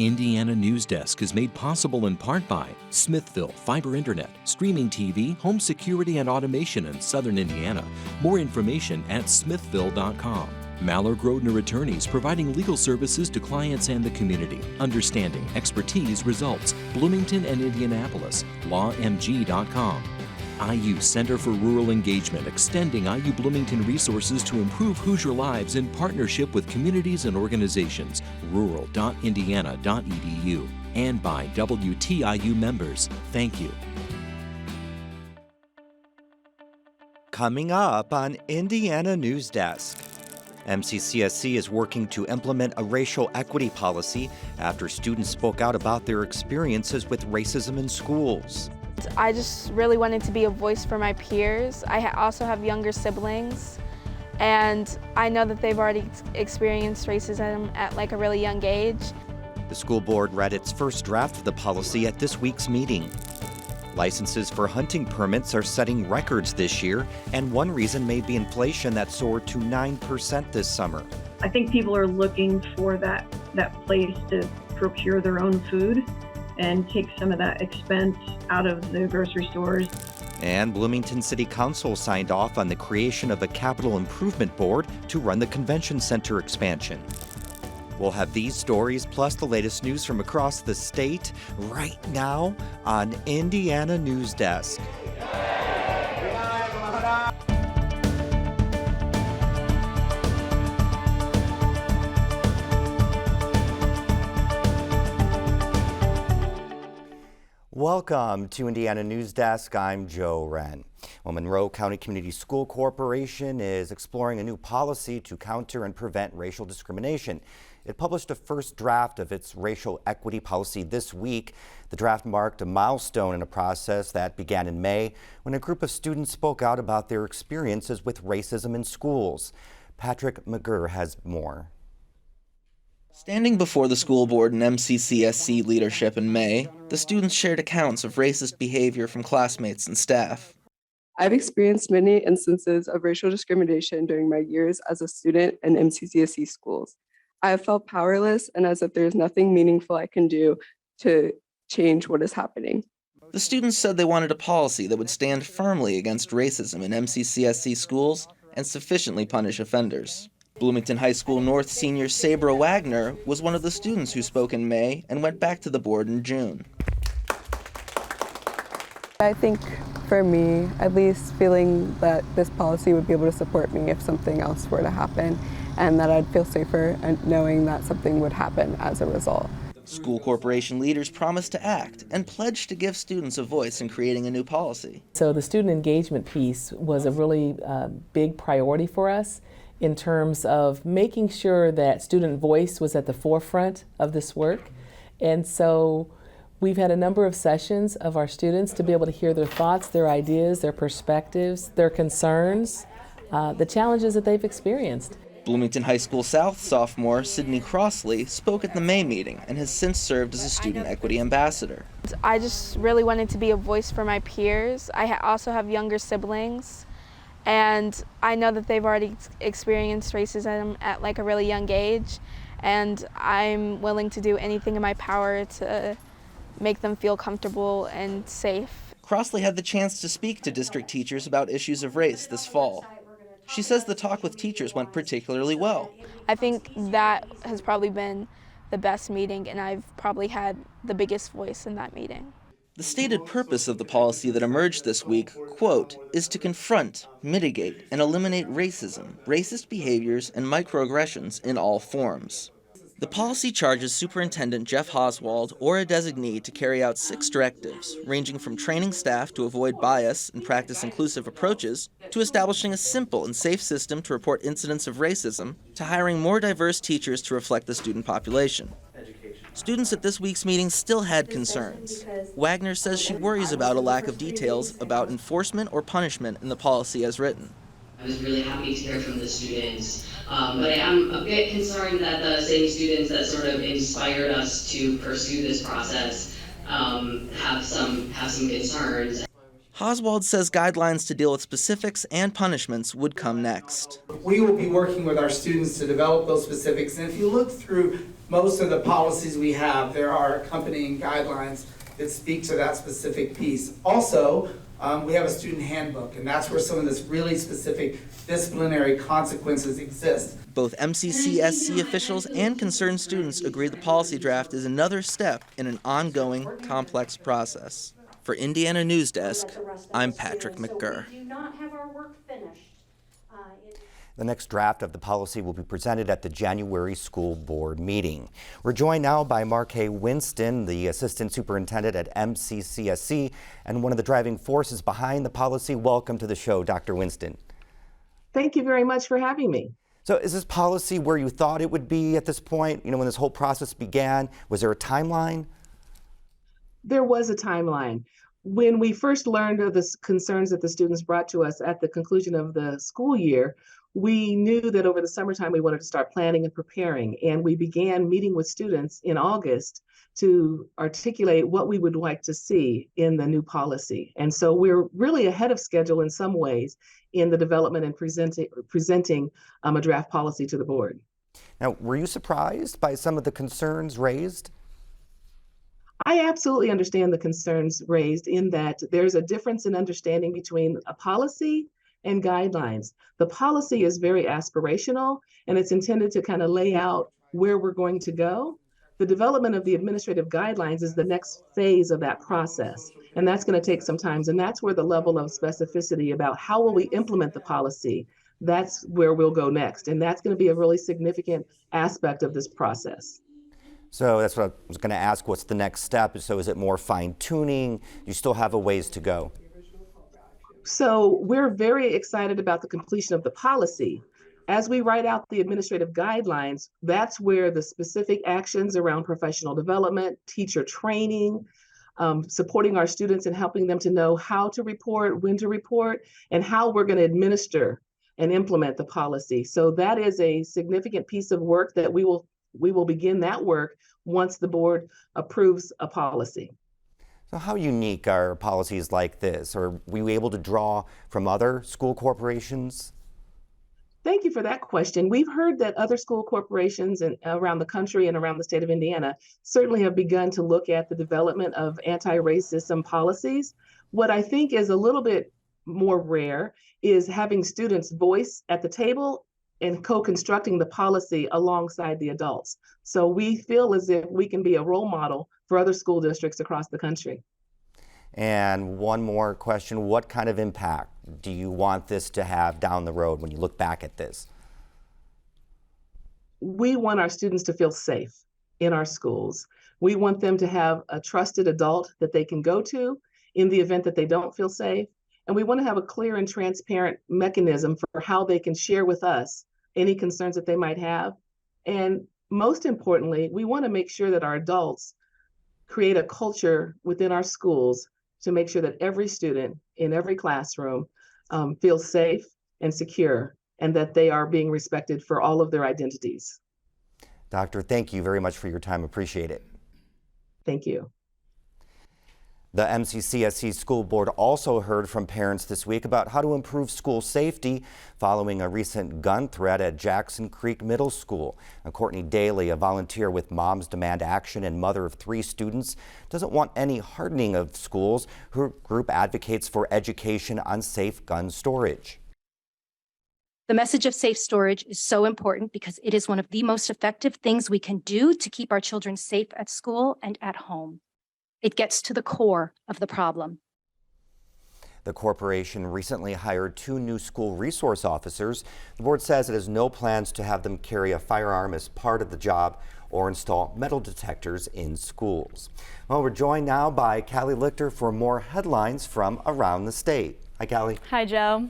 Indiana Newsdesk is made possible in part by Smithville Fiber Internet, streaming TV, home security and automation in Southern Indiana. More information at smithville.com. Maller Grodner Attorneys, providing legal services to clients and the community. Understanding, expertise, results. Bloomington and Indianapolis. LawMG.com. IU Center for Rural Engagement, extending IU Bloomington resources to improve Hoosier lives in partnership with communities and organizations. rural.indiana.edu. And by WTIU members. Thank you. Coming up on Indiana Newsdesk. MCCSC is working to implement a racial equity policy after students spoke out about their experiences with racism in schools. I just really wanted to be a voice for my peers. I also have younger siblings, and I know that they've already experienced racism at like a really young age. The school board read its first draft of the policy at this week's meeting. Licenses for hunting permits are setting records this year, and one reason may be inflation that soared to 9% this summer. I think people are looking for that place to procure their own food and take some of that expense out of the grocery stores. And Bloomington City Council signed off on the creation of a capital improvement board to run the convention center expansion. We'll have these stories plus the latest news from across the state right now on Indiana Newsdesk. Welcome to Indiana Newsdesk. I'm Joe Wren. Well, Monroe County Community School Corporation is exploring a new policy to counter and prevent racial discrimination. It published a first draft of its racial equity policy this week. The draft marked a milestone in a process that began in May when a group of students spoke out about their experiences with racism in schools. Patrick McGurr has more. Standing before the school board and MCCSC leadership in May, the students shared accounts of racist behavior from classmates and staff. I've experienced many instances of racial discrimination during my years as a student in MCCSC schools. I have felt powerless and as if there is nothing meaningful I can do to change what is happening. The students said they wanted a policy that would stand firmly against racism in MCCSC schools and sufficiently punish offenders. Bloomington High School North senior Sabra Wagner was one of the students who spoke in May and went back to the board in June. I think for me, at least feeling that this policy would be able to support me if something else were to happen, and that I'd feel safer and knowing that something would happen as a result. School corporation leaders promised to act and pledged to give students a voice in creating a new policy. So the student engagement piece was a really big priority for us in terms of making sure that student voice was at the forefront of this work. And so we've had a number of sessions of our students to be able to hear their thoughts, their ideas, their perspectives, their concerns, the challenges that they've experienced. Bloomington High School South sophomore Sydney Crossley spoke at the May meeting and has since served as a student equity ambassador. I just really wanted to be a voice for my peers. I also have younger siblings, and I know that they've already experienced racism at like a really young age, and I'm willing to do anything in my power to make them feel comfortable and safe. Crossley had the chance to speak to district teachers about issues of race this fall. She says the talk with teachers went particularly well. I think that has probably been the best meeting, and I've probably had the biggest voice in that meeting. The stated purpose of the policy that emerged this week, quote, is to confront, mitigate, and eliminate racism, racist behaviors, and microaggressions in all forms. The policy charges Superintendent Jeff Oswald or a designee to carry out 6 directives, ranging from training staff to avoid bias and practice inclusive approaches, to establishing a simple and safe system to report incidents of racism, to hiring more diverse teachers to reflect the student population. Students at this week's meeting still had concerns. Wagner says she worries about a lack of details about enforcement or punishment in the policy as written. I was really happy to hear from the students, but I am a bit concerned that the same students that sort of inspired us to pursue this process have some concerns. Oswald says guidelines to deal with specifics and punishments would come next. We will be working with our students to develop those specifics, and if you look through most of the policies we have, there are accompanying guidelines that speak to that specific piece. Also, we have a student handbook, and that's where some of this really specific disciplinary consequences exist. Both MCCSC officials and concerned students agree the policy draft is another step in an ongoing, complex process. For Indiana Newsdesk, I'm Patrick McGurr. The next draft of the policy will be presented at the January school board meeting. We're joined now by Markay Winston, the assistant superintendent at MCCSC and one of the driving forces behind the policy. Welcome to the show, Dr. Winston. Thank you very much for having me. So is this policy where you thought it would be at this point? You know, when this whole process began, was there a timeline? There was a timeline. When we first learned of the concerns that the students brought to us at the conclusion of the school year, we knew that over the summertime we wanted to start planning and preparing, and we began meeting with students in August to articulate what we would like to see in the new policy. And so we're really ahead of schedule in some ways in the development and presenting a draft policy to the board. Now, were you surprised by some of the concerns raised? I absolutely understand the concerns raised in that there's a difference in understanding between a policy and guidelines. The policy is very aspirational and it's intended to kind of lay out where we're going to go. The development of the administrative guidelines is the next phase of that process. And that's going to take some time. And that's where the level of specificity about how will we implement the policy, that's where we'll go next. And that's going to be a really significant aspect of this process. So that's what I was going to ask. What's the next step? So is it more fine tuning? You still have a ways to go. So we're very excited about the completion of the policy. As we write out the administrative guidelines, that's where the specific actions around professional development, teacher training, supporting our students and helping them to know how to report, when to report, and how we're going to administer and implement the policy. So that is a significant piece of work that we will begin that work once the board approves a policy. So how unique are policies like this? Are we able to draw from other school corporations? Thank you for that question. We've heard that other school corporations around the country and around the state of Indiana certainly have begun to look at the development of anti-racism policies. What I think is a little bit more rare is having students' voice at the table and co-constructing the policy alongside the adults. So we feel as if we can be a role model for other school districts across the country. And one more question, what kind of impact do you want this to have down the road when you look back at this? We want our students to feel safe in our schools. We want them to have a trusted adult that they can go to in the event that they don't feel safe. And we want to have a clear and transparent mechanism for how they can share with us any concerns that they might have. And most importantly, we want to make sure that our adults create a culture within our schools to make sure that every student in every classroom feels safe and secure and that they are being respected for all of their identities. Doctor, thank you very much for your time. Appreciate it. Thank you. The MCCSC School Board also heard from parents this week about how to improve school safety following a recent gun threat at Jackson Creek Middle School. Now, Courtney Daly, a volunteer with Moms Demand Action and mother of 3 students, doesn't want any hardening of schools. Her group advocates for education on safe gun storage. The message of safe storage is so important because it is one of the most effective things we can do to keep our children safe at school and at home. It gets to the core of the problem. The corporation recently hired 2 new school resource officers. The board says it has no plans to have them carry a firearm as part of the job or install metal detectors in schools. Well, we're joined now by Callie Lichter for more headlines from around the state. Hi, Callie. Hi, Joe.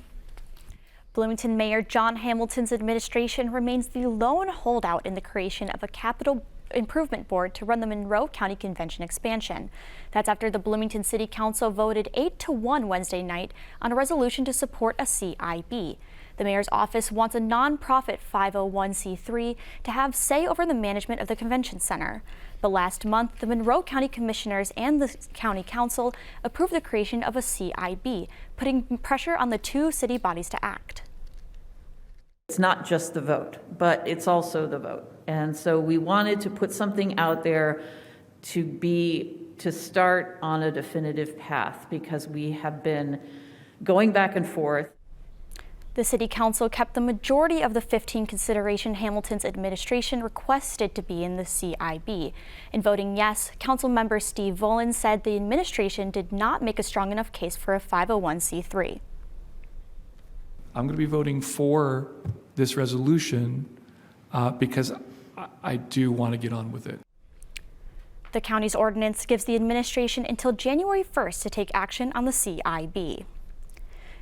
Bloomington Mayor John Hamilton's administration remains the lone holdout in the creation of a capital improvement board to run the Monroe County Convention expansion. That's after the Bloomington City Council voted 8-1 Wednesday night on a resolution to support a CIB. The mayor's office wants a nonprofit 501c3 to have say over the management of the convention center. But last month, the Monroe County Commissioners and the County Council approved the creation of a CIB, putting pressure on the two city bodies to act. It's not just the vote, but it's also the vote. And so we wanted to put something out there to start on a definitive path, because we have been going back and forth. The City Council kept the majority of the 15 consideration Hamilton's administration requested to be in the CIB. In voting yes, Councilmember Steve Volan said the administration did not make a strong enough case for a 501c3. I'm going to be voting for this resolution because I do want to get on with it. The county's ordinance gives the administration until January 1st to take action on the CIB.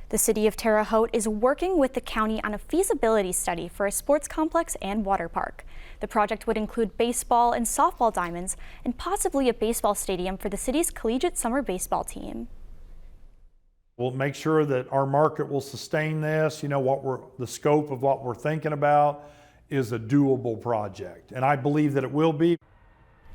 The city of Terre Haute is working with the county on a feasibility study for a sports complex and water park. The project would include baseball and softball diamonds and possibly a baseball stadium for the city's collegiate summer baseball team. We'll make sure that our market will sustain this. You know, the scope of what we're thinking about is a doable project, and I believe that it will be.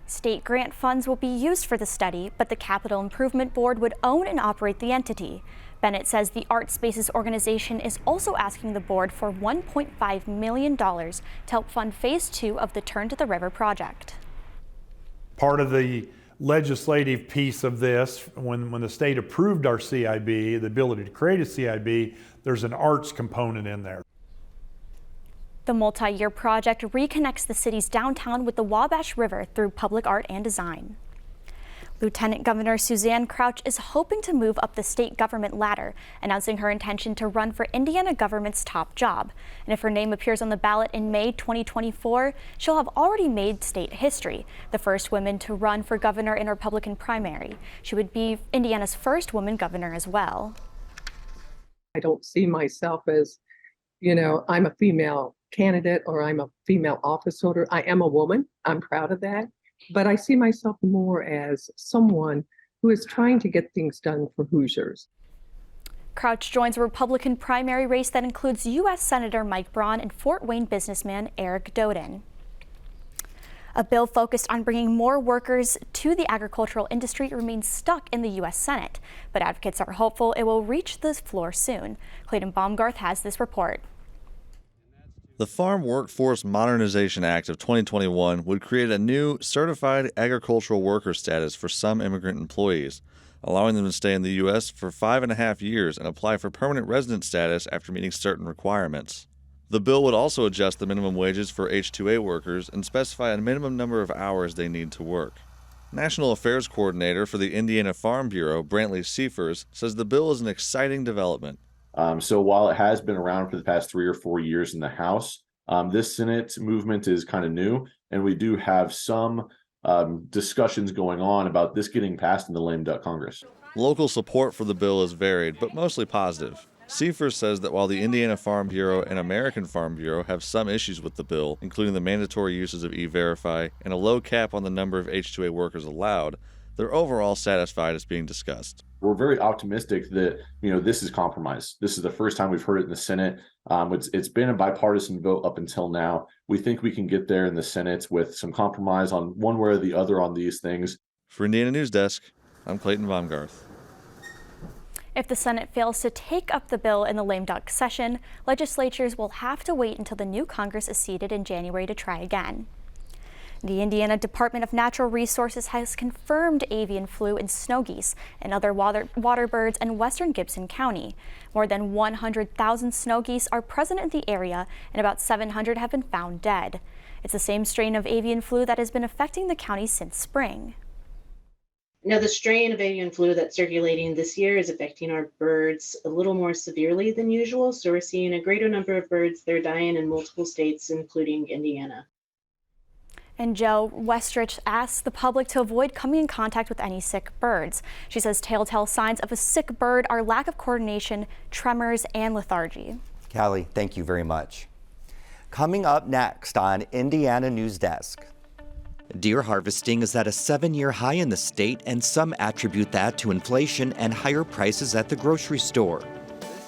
State grant funds will be used for the study, but the Capital Improvement Board would own and operate the entity. Bennett says the Art Spaces organization is also asking the board for $1.5 million to help fund Phase 2 of the Turn to the River project. Part of the legislative piece of this, when the state approved our CIB, the ability to create a CIB, there's an arts component in there. The multi-year project reconnects the city's downtown with the Wabash River through public art and design. Lieutenant Governor Suzanne Crouch is hoping to move up the state government ladder, announcing her intention to run for Indiana government's top job. And if her name appears on the ballot in May 2024, she'll have already made state history, the first woman to run for governor in a Republican primary. She would be Indiana's first woman governor as well. I don't see myself as, you know, I'm a female candidate or I'm a female office holder. I am a woman. I'm proud of that. But I see myself more as someone who is trying to get things done for Hoosiers. Crouch joins a Republican primary race that includes U.S. Senator Mike Braun and Fort Wayne businessman Eric Doden. A bill focused on bringing more workers to the agricultural industry remains stuck in the U.S. Senate, but advocates are hopeful it will reach the floor soon. Clayton Baumgarth has this report. The Farm Workforce Modernization Act of 2021 would create a new certified agricultural worker status for some immigrant employees, allowing them to stay in the U.S. for 5.5 years and apply for permanent resident status after meeting certain requirements. The bill would also adjust the minimum wages for H-2A workers and specify a minimum number of hours they need to work. National Affairs Coordinator for the Indiana Farm Bureau, Brantley Seifers, says the bill is an exciting development. So while it has been around for the past 3 or 4 years in the House, this Senate movement is kind of new, and we do have some discussions going on about this getting passed in the lame duck Congress. Local support for the bill is varied, but mostly positive. Seifers says that while the Indiana Farm Bureau and American Farm Bureau have some issues with the bill, including the mandatory uses of E-Verify and a low cap on the number of H-2A workers allowed, they're overall satisfied it's being discussed. We're very optimistic that, you know, this is compromise. This is the first time we've heard it in the Senate. It's been a bipartisan vote up until now. We think we can get there in the Senate with some compromise on one way or the other on these things. For Indiana Newsdesk, I'm Clayton Baumgarth. If the Senate fails to take up the bill in the lame duck session, legislatures will have to wait until the new Congress is seated in January to try again. The Indiana Department of Natural Resources has confirmed avian flu in snow geese and other water birds in western Gibson County. More than 100,000 snow geese are present in the area, and about 700 have been found dead. It's the same strain of avian flu that has been affecting the county since spring. Now, the strain of avian flu that's circulating this year is affecting our birds a little more severely than usual, so we're seeing a greater number of birds that are dying in multiple states, including Indiana. And Joe Westrich asks the public to avoid coming in contact with any sick birds. She says telltale signs of a sick bird are lack of coordination, tremors, and lethargy. Callie, thank you very much. Coming up next on Indiana Newsdesk. Deer harvesting is at a 7-year high in the state, and some attribute that to inflation and higher prices at the grocery store.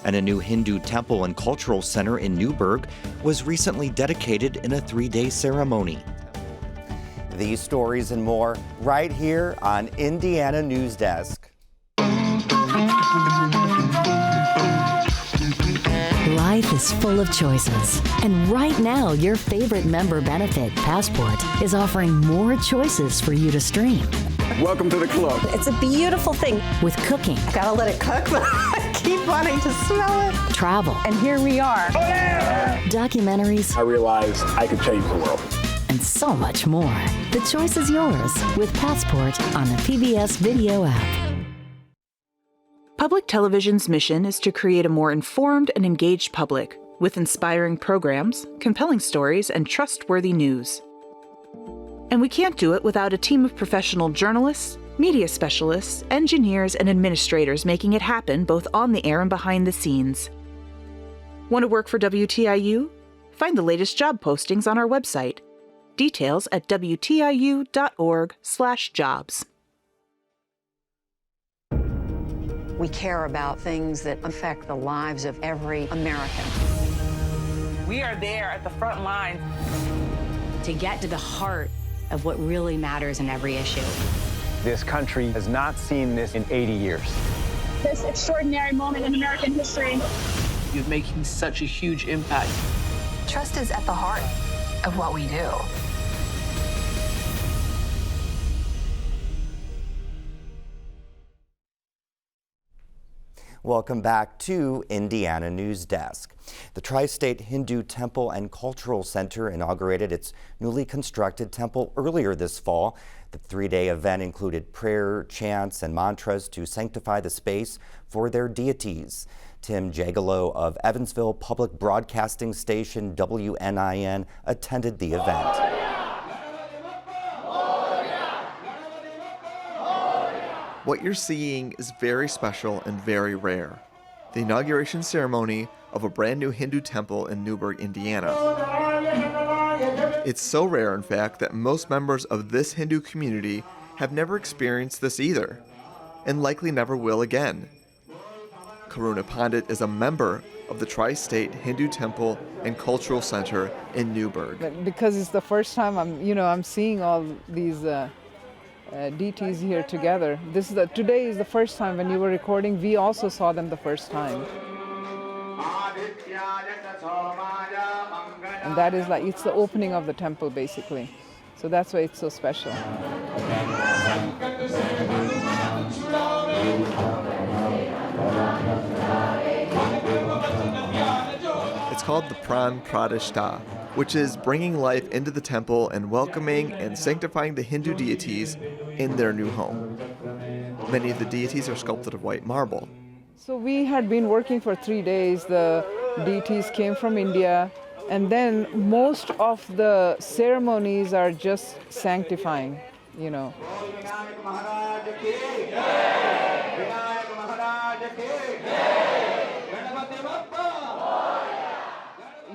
And a new Hindu temple and cultural center in Newburgh was recently dedicated in a 3-day ceremony. These stories and more right here on Indiana Newsdesk. Life is full of choices, and right now your favorite member benefit, Passport, is offering more choices for you to stream. Welcome to the club. It's a beautiful thing. With cooking. I gotta let it cook, but I keep wanting to smell it. Travel. And here we are. Oh, yeah! Documentaries. I realized I could change the world. And so much more. The choice is yours with Passport on the PBS Video app. Public television's mission is to create a more informed and engaged public with inspiring programs, compelling stories, and trustworthy news. And we can't do it without a team of professional journalists, media specialists, engineers, and administrators making it happen both on the air and behind the scenes. Want to work for WTIU? Find the latest job postings on our website. Details at WTIU.org/jobs. We care about things that affect the lives of every American. We are there at the front line to get to the heart of what really matters in every issue. This country has not seen this in 80 years. This extraordinary moment in American history. You're making such a huge impact. Trust is at the heart of what we do. Welcome back to Indiana Newsdesk. The Tri-State Hindu Temple and Cultural Center inaugurated its newly constructed temple earlier this fall. The 3-day event included prayer, chants, and mantras to sanctify the space for their deities. Tim Jagalow of Evansville Public Broadcasting Station WNIN attended the event. What you're seeing is very special and very rare. The inauguration ceremony of a brand new Hindu temple in Newburgh, Indiana. It's so rare, in fact, that most members of this Hindu community have never experienced this either, and likely never will again. Karuna Pandit is a member of the Tri-State Hindu Temple and Cultural Center in Newburgh. Because it's the first time I'm seeing all these deities here together. Today is the first time when you were recording, we also saw them the first time. And that is it's the opening of the temple basically. So that's why it's so special. It's called the Pran Pradishta, which is bringing life into the temple and welcoming and sanctifying the Hindu deities in their new home. Many of the deities are sculpted of white marble. So we had been working for 3 days. The deities came from India, and then most of the ceremonies are just sanctifying,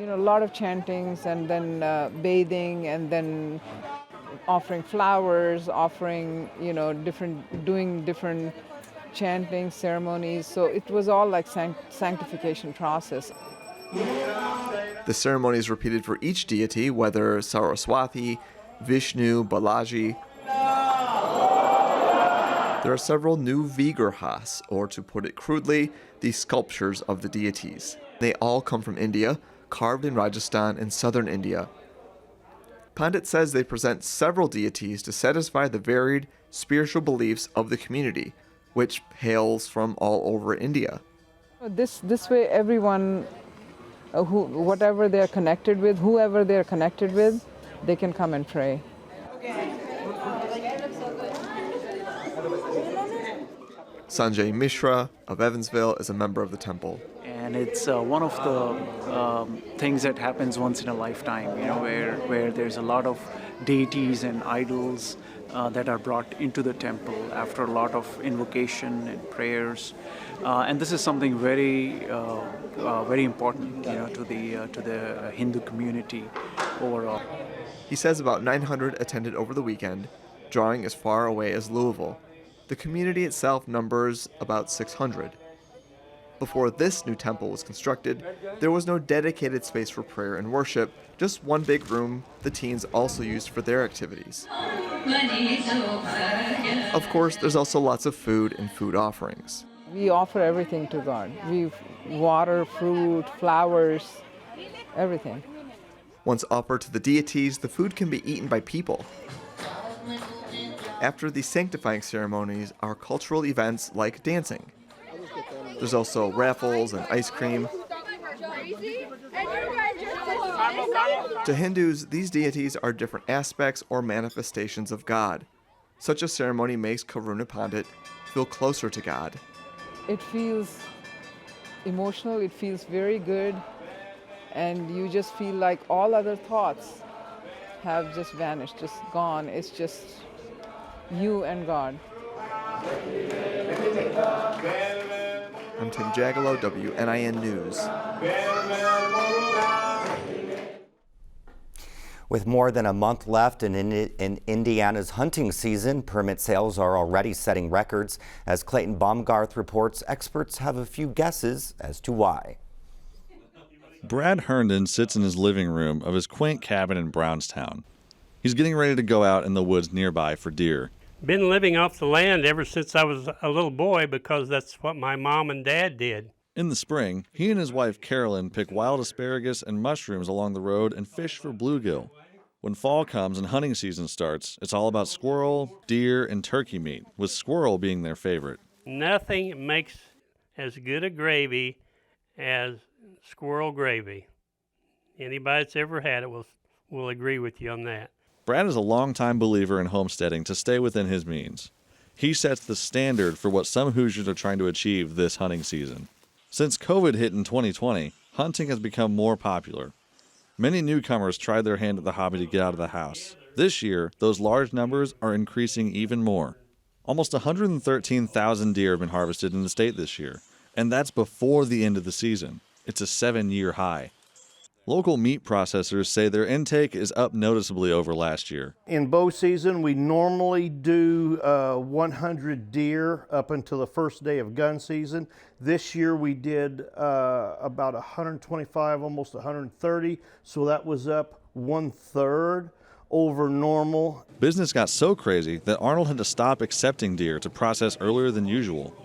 a lot of chantings and then bathing and then offering flowers, doing different chanting ceremonies. So it was all like sanctification process. The ceremony is repeated for each deity, whether Saraswati, Vishnu, Balaji. There are several new Vigrahas, or to put it crudely, the sculptures of the deities. They all come from India, carved in Rajasthan and southern India. Pandit says they present several deities to satisfy the varied spiritual beliefs of the community, which hails from all over India. This way everyone, whatever they're connected with, whoever they're connected with, they can come and pray. Sanjay Mishra of Evansville is a member of the temple. And it's one of the things that happens once in a lifetime, where there's a lot of deities and idols that are brought into the temple after a lot of invocation and prayers. And this is something very important, to the Hindu community overall. He says about 900 attended over the weekend, drawing as far away as Louisville. The community itself numbers about 600. Before this new temple was constructed, there was no dedicated space for prayer and worship, just one big room the teens also used for their activities. Of course, there's also lots of food and food offerings. We offer everything to God. Water, fruit, flowers, everything. Once offered to the deities, the food can be eaten by people. After the sanctifying ceremonies are cultural events like dancing. There's also raffles and ice cream. To Hindus, these deities are different aspects or manifestations of God. Such a ceremony makes Karuna Pandit feel closer to God. It feels emotional, it feels very good, and you just feel like all other thoughts have just vanished, just gone. It's just you and God. I'm Tim Jagalow, WNIN News. With more than a month left in Indiana's hunting season, permit sales are already setting records. As Clayton Baumgarth reports, experts have a few guesses as to why. Brad Herndon sits in his living room of his quaint cabin in Brownstown. He's getting ready to go out in the woods nearby for deer. Been living off the land ever since I was a little boy because that's what my mom and dad did. In the spring, he and his wife Carolyn pick wild asparagus and mushrooms along the road and fish for bluegill. When fall comes and hunting season starts, it's all about squirrel, deer, and turkey meat, with squirrel being their favorite. Nothing makes as good a gravy as squirrel gravy. Anybody that's ever had it will agree with you on that. Brad is a longtime believer in homesteading to stay within his means. He sets the standard for what some Hoosiers are trying to achieve this hunting season. Since COVID hit in 2020, hunting has become more popular. Many newcomers tried their hand at the hobby to get out of the house. This year, those large numbers are increasing even more. Almost 113,000 deer have been harvested in the state this year, and that's before the end of the season. It's a 7-year high. Local meat processors say their intake is up noticeably over last year. In bow season, we normally do 100 deer up until the first day of gun season. This year we did about 125, almost 130, so that was up 1/3 over normal. Business got so crazy that Arnold had to stop accepting deer to process earlier than usual.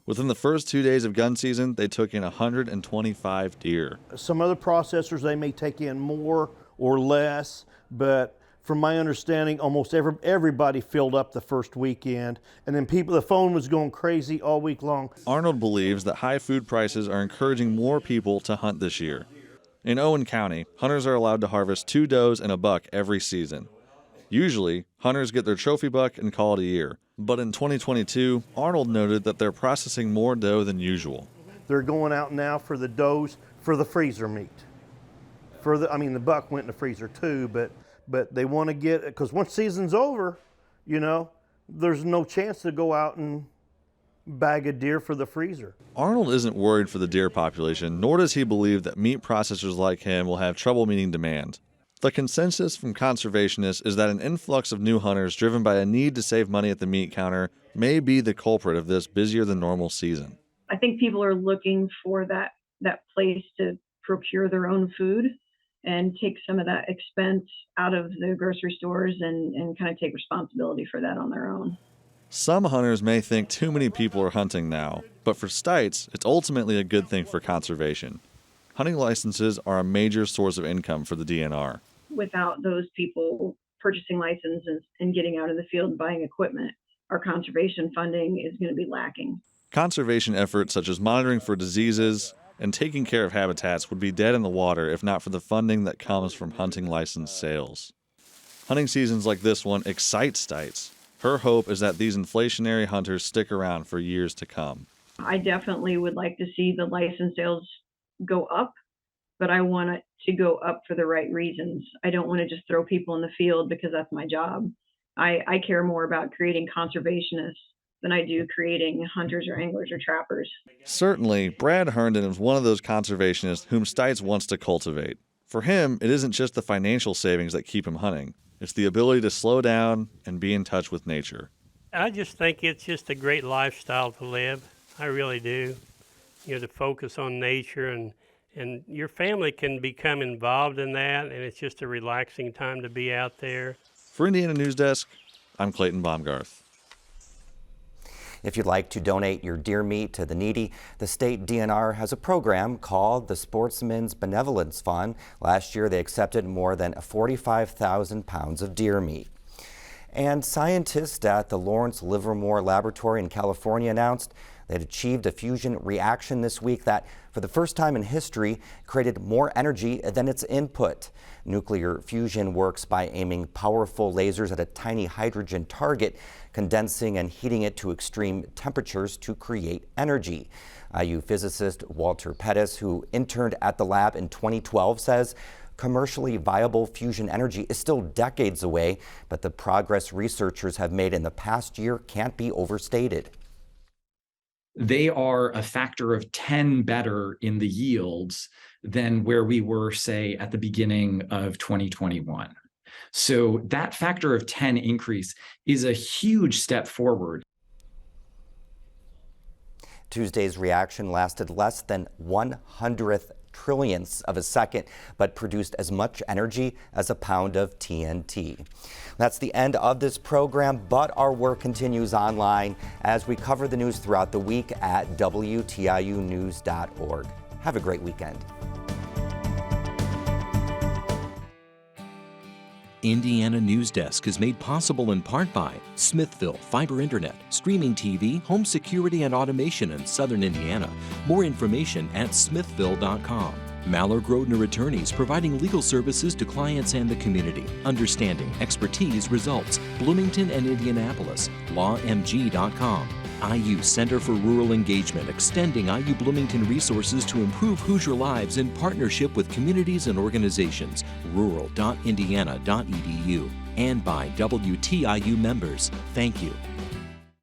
Within the first 2 days of gun season, they took in 125 deer. Some other processors, they may take in more or less, but from my understanding, almost everybody filled up the first weekend, and then the phone was going crazy all week long. Arnold believes that high food prices are encouraging more people to hunt this year. In Owen County, hunters are allowed to harvest 2 does and a buck every season. Usually, hunters get their trophy buck and call it a year. But in 2022, Arnold noted that they're processing more doe than usual. They're going out now for the does for the freezer meat. The buck went in the freezer too, but they want to get, because once season's over, there's no chance to go out and bag a deer for the freezer. Arnold isn't worried for the deer population, nor does he believe that meat processors like him will have trouble meeting demand. The consensus from conservationists is that an influx of new hunters driven by a need to save money at the meat counter may be the culprit of this busier than normal season. I think people are looking for that place to procure their own food and take some of that expense out of the grocery stores and kind of take responsibility for that on their own. Some hunters may think too many people are hunting now, but for Stites, it's ultimately a good thing for conservation. Hunting licenses are a major source of income for the DNR. Without those people purchasing licenses and getting out in the field and buying equipment, our conservation funding is going to be lacking. Conservation efforts such as monitoring for diseases and taking care of habitats would be dead in the water if not for the funding that comes from hunting license sales. Hunting seasons like this one excite Stites. Her hope is that these inflationary hunters stick around for years to come. I definitely would like to see the license sales go up, but I want it to go up for the right reasons. I don't want to just throw people in the field because that's my job. I care more about creating conservationists than I do creating hunters or anglers or trappers. Certainly, Brad Herndon is one of those conservationists whom Stites wants to cultivate. For him, it isn't just the financial savings that keep him hunting. It's the ability to slow down and be in touch with nature. I just think it's just a great lifestyle to live. I really do. to focus on nature, and your family can become involved in that, and it's just a relaxing time to be out there. For Indiana News Desk, I'm Clayton Baumgarth. If you'd like to donate your deer meat to the needy, the state DNR has a program called the Sportsman's Benevolence Fund. Last year, they accepted more than 45,000 pounds of deer meat. And scientists at the Lawrence Livermore Laboratory in California announced they'd achieved a fusion reaction this week that, for the first time in history, created more energy than its input. Nuclear fusion works by aiming powerful lasers at a tiny hydrogen target, condensing and heating it to extreme temperatures to create energy. IU physicist Walter Pettis, who interned at the lab in 2012, says commercially viable fusion energy is still decades away, but the progress researchers have made in the past year can't be overstated. They are a factor of 10 better in the yields than where we were, say, at the beginning of 2021. So that factor of 10 increase is a huge step forward. Tuesday's reaction lasted less than 1/100th trillionths of a second, but produced as much energy as a pound of TNT. That's the end of this program, but our work continues online as we cover the news throughout the week at WTIUnews.org. Have a great weekend. Indiana News Desk is made possible in part by Smithville Fiber Internet, streaming TV, home security and automation in Southern Indiana. More information at smithville.com. Maller Grodner Attorneys, providing legal services to clients and the community. Understanding, expertise, results. Bloomington and Indianapolis. LawMG.com. IU Center for Rural Engagement, extending IU Bloomington resources to improve Hoosier lives in partnership with communities and organizations. Rural.indiana.edu. And by WTIU members. Thank you.